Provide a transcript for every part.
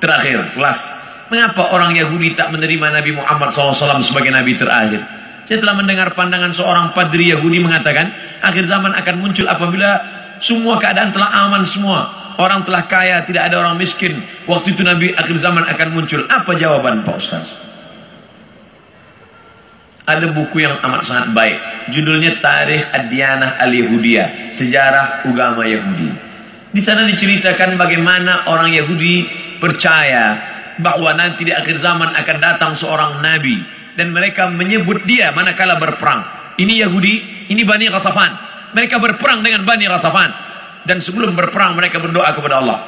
terakhir, last. Mengapa orang Yahudi tak menerima Nabi Muhammad SAW sebagai Nabi terakhir? Saya telah mendengar pandangan seorang padri Yahudi mengatakan, akhir zaman akan muncul apabila semua keadaan telah aman semua. Orang telah kaya, tidak ada orang miskin. Waktu itu Nabi akhir zaman akan muncul. Apa jawaban Pak Ustaz? Ada buku yang amat sangat baik. Judulnya Tarikh Ad-Diyanah Al-Yahudiyah, Sejarah Agama Yahudi. Di sana diceritakan bagaimana orang Yahudi percaya bahwa nanti di akhir zaman akan datang seorang nabi dan mereka menyebut dia manakala berperang. Ini Yahudi, ini Bani Ghatafan. Mereka berperang dengan Bani Ghatafan dan sebelum berperang mereka berdoa kepada Allah,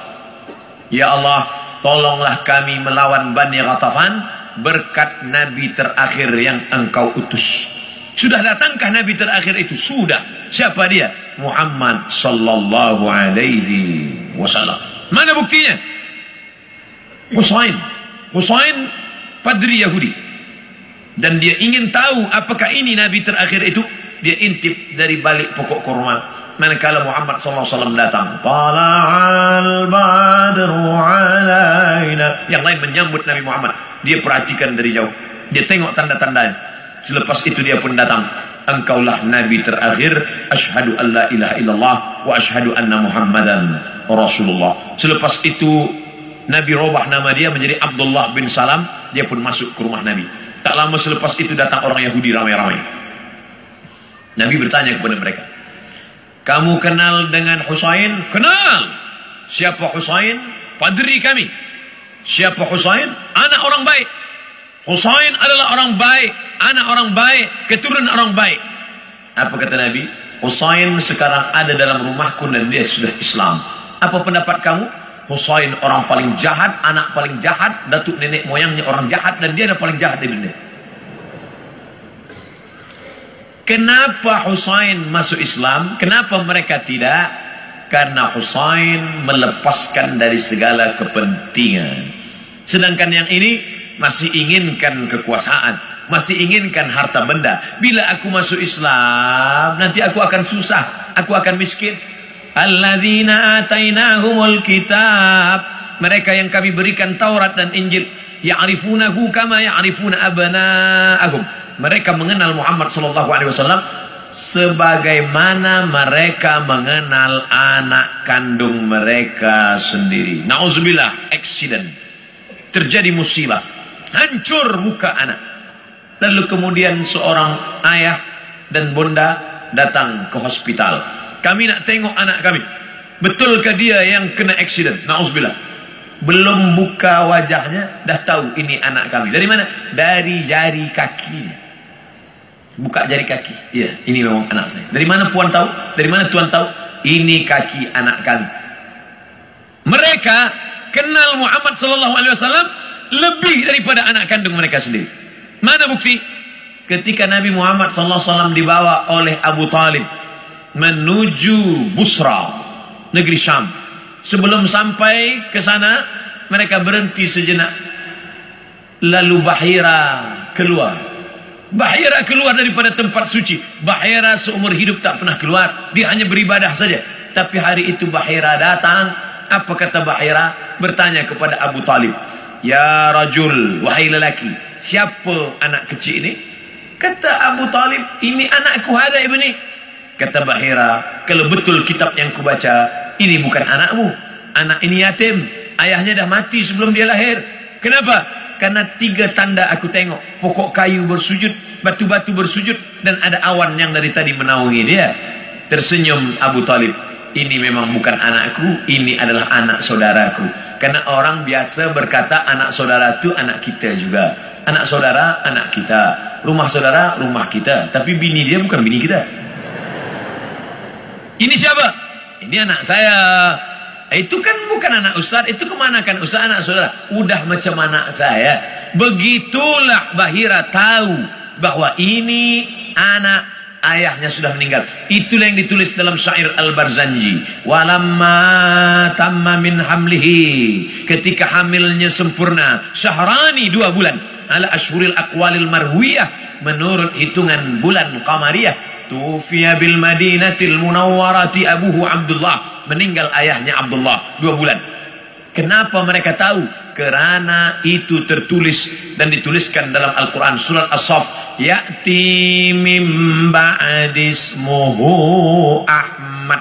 ya Allah, tolonglah kami melawan Bani Ghatafan berkat nabi terakhir yang engkau utus. Sudah datangkah nabi terakhir itu? Sudah. Siapa dia? Muhammad sallallahu alaihi wasallam. Mana buktinya? Husain padri Yahudi, dan dia ingin tahu apakah ini nabi terakhir itu. Dia intip dari balik pokok kurma manakala Muhammad SAW datang. Tala'al badru alaina. Yang lain menyambut Nabi Muhammad, dia perhatikan dari jauh, dia tengok tanda-tandanya. Selepas itu dia pun datang. Engkaulah nabi terakhir. Asyhadu an la ilaha illallah wa asyhadu anna Muhammadan Rasulullah. Selepas itu Nabi robah nama dia menjadi Abdullah bin Salam. Dia pun masuk ke rumah Nabi. Tak lama selepas itu datang orang Yahudi ramai-ramai. Nabi bertanya kepada mereka, kamu kenal dengan Husain? Kenal. Siapa Husain? Padri kami. Siapa Husain? Anak orang baik. Husain adalah orang baik, anak orang baik, keturunan orang baik. Apa kata Nabi? Husain sekarang ada dalam rumahku dan dia sudah Islam. Apa pendapat kamu? Husain orang paling jahat, anak paling jahat, datuk nenek moyangnya orang jahat, dan dia ada paling jahat di dunia. Kenapa Husain masuk Islam? Kenapa mereka tidak? Karena Husain melepaskan dari segala kepentingan. Sedangkan yang ini masih inginkan kekuasaan, masih inginkan harta benda. Bila aku masuk Islam, nanti aku akan susah, aku akan miskin. Alladzina atainahumul kitab, mereka yang kami berikan Taurat dan Injil, ya'rifunahu kama ya'rifuna abna'ahum. Mereka mengenal Muhammad sallallahu alaihi wasallam sebagaimana mereka mengenal anak kandung mereka sendiri. Nauzubillah, accident. Terjadi musibah, hancur muka anak. Lalu kemudian seorang ayah dan bunda datang ke hospital. Kami nak tengok anak kami. Betulkah dia yang kena accident? Nauzubillah. Belum buka wajahnya dah tahu ini anak kami. Dari mana? Dari jari kakinya. Buka jari kaki. Ya, ini memang anak saya. Dari mana puan tahu? Dari mana tuan tahu? Ini kaki anak kami. Mereka kenal Muhammad SAW lebih daripada anak kandung mereka sendiri. Mana bukti? Ketika Nabi Muhammad SAW dibawa oleh Abu Talib menuju Busra, negeri Syam. Sebelum sampai ke sana, mereka berhenti sejenak. Lalu Bahira keluar. Bahira keluar daripada tempat suci. Bahira seumur hidup tak pernah keluar. Dia hanya beribadah saja. Tapi hari itu Bahira datang. Apa kata Bahira? Bertanya kepada Abu Talib, ya rajul, wahai lelaki, siapa anak kecil ini? Kata Abu Talib, ini anakku, hada ibni. Kata Bahira, kalau betul kitab yang kubaca, ini bukan anakmu. Anak ini yatim, ayahnya dah mati sebelum dia lahir. Kenapa? Karena 3 tanda aku tengok. Pokok kayu bersujud, batu-batu bersujud, dan ada awan yang dari tadi menaungi dia. Tersenyum Abu Talib, ini memang bukan anakku, ini adalah anak saudaraku. Karena orang biasa berkata anak saudara itu anak kita juga. Anak saudara, anak kita. Rumah saudara, rumah kita. Tapi bini dia bukan bini kita. Ini siapa? Ini anak saya. Itu kan bukan anak ustaz. Itu kemanakan ustaz, anak saudara? Udah macam anak saya. Begitulah Bahira tahu bahwa ini anak ayahnya sudah meninggal. Itulah yang ditulis dalam syair Al-Barzanji. Walamma tamma min hamlihi, ketika hamilnya sempurna, syahrani 2 bulan, ala ashhuril aqwalil marwiyah, menurut hitungan bulan qamariyah. Tufiya bil Madinatil Munawwarati abuhu Abdullah, meninggal ayahnya Abdullah 2 bulan. Kenapa mereka tahu? Karena itu tertulis dan dituliskan dalam Al-Quran surat As-Saff, ya'ti mim ba'dismuhu Ahmad,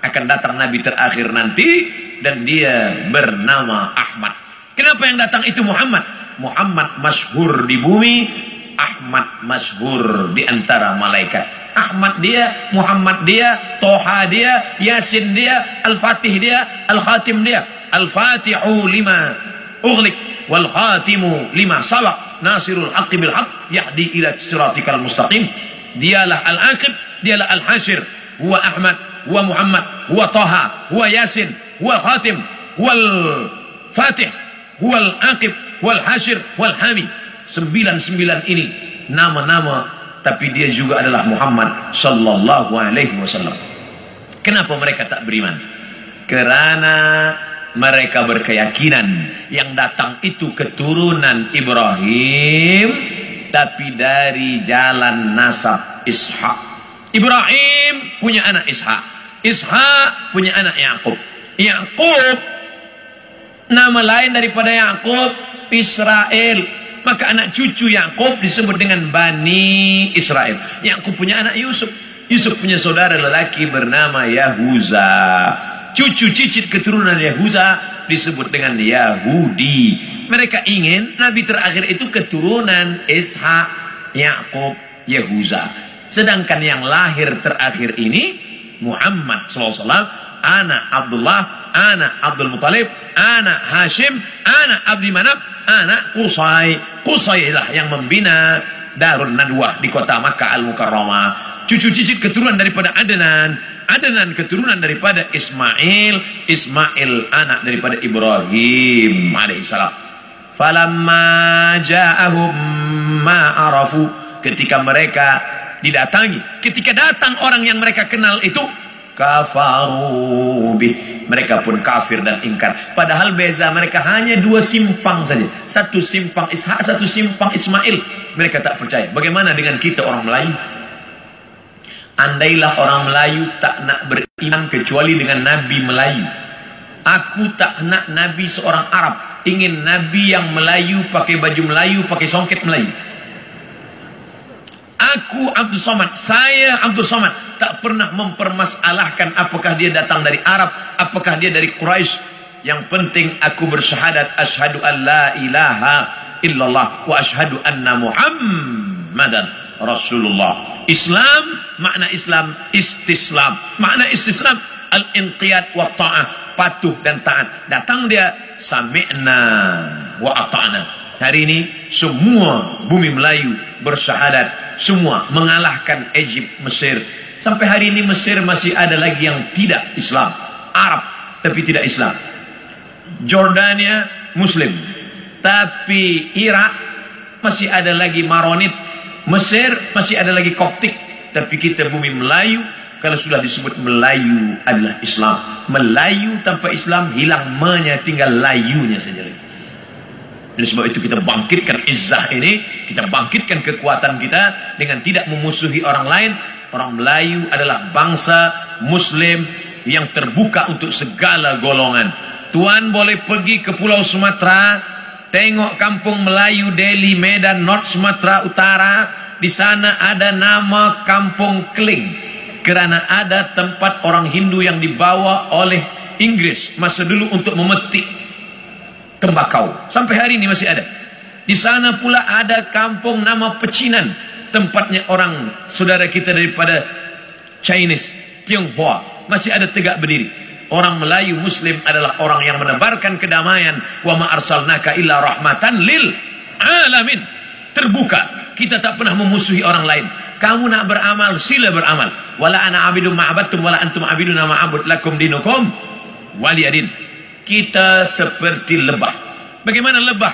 akan datang nabi terakhir nanti dan dia bernama Ahmad. Kenapa yang datang itu Muhammad? Muhammad masyhur di bumi, Ahmad masyhur di antara malaikat. Ahmad dia, Muhammad dia, Toha dia, Yasin dia, Al-Fatih dia, Al-Khatim dia. Al-Fatihu lima ughliq wal khatimu lima sabaq nasirul haqqi bil haqq yahdi ila siratikal mustaqim. Dialah al-aqib, dialah al-hasyir, huwa Ahmad, huwa Muhammad, huwa Taha, huwa Yasin, huwa Khatim, huwa al-Fatih, huwa al-aqib, huwa al-hasyir, huwa al-hami. 99 ini nama-nama, tapi dia juga adalah Muhammad sallallahu alaihi wasallam. Kenapa mereka tak beriman? Karena mereka berkeyakinan yang datang itu keturunan Ibrahim, tapi dari jalan nasab Ishak. Ibrahim punya anak Ishak, Ishak punya anak Yakub. Yakub, nama lain daripada Yakub, Israel. Maka anak cucu Yakub disebut dengan Bani Israel. Yakub punya anak Yusuf, Yusuf punya saudara lelaki bernama Yahuza. Cucu cicit keturunan Yahuza disebut dengan Yahudi. Mereka ingin nabi terakhir itu keturunan Ishak, Yakub, Yahuza. Sedangkan yang lahir terakhir ini Muhammad SAW, anak Abdullah, anak Abdul Muttalib, anak Hashim, anak Abdi Manaf, anak Qusay. Qusay lah yang membina Darun Nadwah di kota Makkah Al-Mukarramah. Cucu cicit keturunan daripada Adnan, Adnan keturunan daripada Ismail, Ismail anak daripada Ibrahim alaihissalam. Falamma ja'ahum ma arafu, ketika mereka didatangi, ketika datang orang yang mereka kenal itu, kafaru bih, mereka pun kafir dan ingkar. Padahal beza mereka hanya 2 simpang saja, satu simpang Ishak, satu simpang Ismail. Mereka tak percaya. Bagaimana dengan kita orang Melayu? Andailah orang Melayu tak nak beriman kecuali dengan Nabi Melayu. Aku tak nak Nabi seorang Arab, ingin Nabi yang Melayu, pakai baju Melayu, pakai songket Melayu. Aku Abdul Somad, saya Abdul Somad, tak pernah mempermasalahkan apakah dia datang dari Arab, apakah dia dari Quraisy. Yang penting aku bersyahadat asyhadu an la ilaha illallah wa asyhadu anna Muhammadan Rasulullah. Islam, makna Islam istislam, makna istislam al-inqiyad wa ta'ah, patuh dan taat. Datang dia sami'na wa ata'na. Hari ini semua bumi Melayu bersyahadat, semua mengalahkan Egypt, Mesir. Sampai hari ini Mesir masih ada lagi yang tidak Islam, Arab tapi tidak Islam. Jordania Muslim, tapi Irak masih ada lagi Maronit. Mesir masih ada lagi Koptik. Tapi kita bumi Melayu, kalau sudah disebut Melayu adalah Islam. Melayu tanpa Islam hilang me-nya, tinggal layunya saja lagi. Oleh sebab itu kita bangkitkan izzah ini, kita bangkitkan kekuatan kita dengan tidak memusuhi orang lain. Orang Melayu adalah bangsa Muslim yang terbuka untuk segala golongan. Tuan boleh pergi ke Pulau Sumatera, tengok kampung Melayu Deli, Medan, North Sumatera Utara. Di sana ada nama Kampung Kling, karena ada tempat orang Hindu yang dibawa oleh Inggris masa dulu untuk memetik tembakau. Sampai hari ini masih ada. Di sana pula ada kampung nama Pecinan, tempatnya orang saudara kita daripada Chinese, Tionghoa, masih ada tegak berdiri. Orang Melayu Muslim adalah orang yang menebarkan kedamaian. Wa ma arsalnaka illa rahmatan lil alamin. Terbuka. Kita tak pernah memusuhi orang lain. Kamu nak beramal, sila beramal. Wala ana abidum ma'abattum wala antum abiduna ma'abud lakum dinukum waliyadin. Kita seperti lebah. Bagaimana lebah?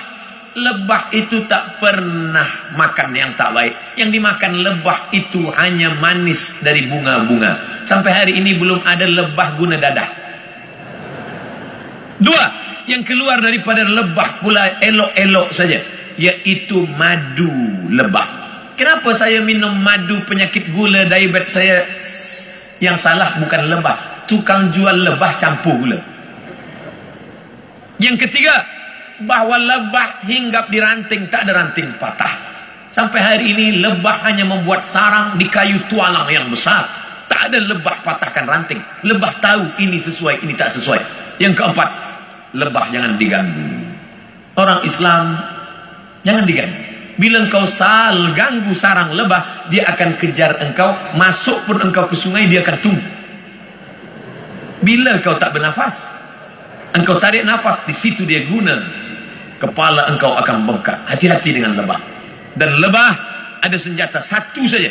Lebah itu tak pernah makan yang tak baik. Yang dimakan lebah itu hanya manis dari bunga-bunga. Sampai hari ini belum ada lebah guna dadah. 2, yang keluar daripada lebah pula elok-elok saja, yaitu madu lebah. Kenapa saya minum madu penyakit gula, diabetes saya? Yang salah bukan lebah, tukang jual lebah campur gula. Yang ketiga, bahwa lebah hinggap di ranting, tak ada ranting patah. Sampai hari ini lebah hanya membuat sarang di kayu tualang yang besar. Tak ada lebah patahkan ranting. Lebah tahu ini sesuai, ini tak sesuai. Yang keempat, lebah jangan diganggu. Orang Islam jangan diganggu. Bila engkau ganggu sarang lebah, dia akan kejar engkau. Masuk pun engkau ke sungai, dia akan tunggu. Bila engkau tak bernafas, engkau tarik nafas, di situ dia guna. Kepala engkau akan bengkak. Hati-hati dengan lebah. Dan lebah ada senjata satu saja.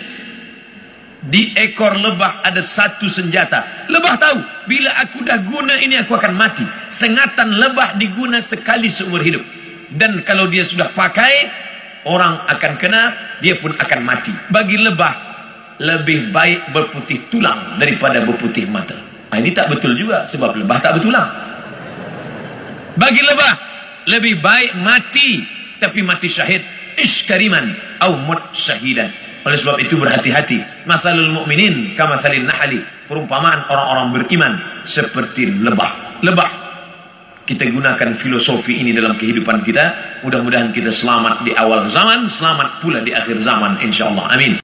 Di ekor lebah ada satu senjata. Lebah tahu, bila aku dah guna ini aku akan mati. Sengatan lebah diguna sekali seumur hidup. Dan kalau dia sudah pakai, orang akan kena, dia pun akan mati. Bagi lebah, lebih baik berputih tulang daripada berputih mata. Ini tak betul juga, sebab lebah tak bertulang. Bagi lebah, lebih baik mati, tapi mati syahid. Ishkariman au mut syahidan. Oleh sebab itu berhati-hati. Masalul mu'minin kamasalin nahli. Perumpamaan orang-orang beriman seperti lebah. Lebah. Kita gunakan filosofi ini dalam kehidupan kita. Mudah-mudahan kita selamat di awal zaman, selamat pula di akhir zaman, insyaAllah. Amin.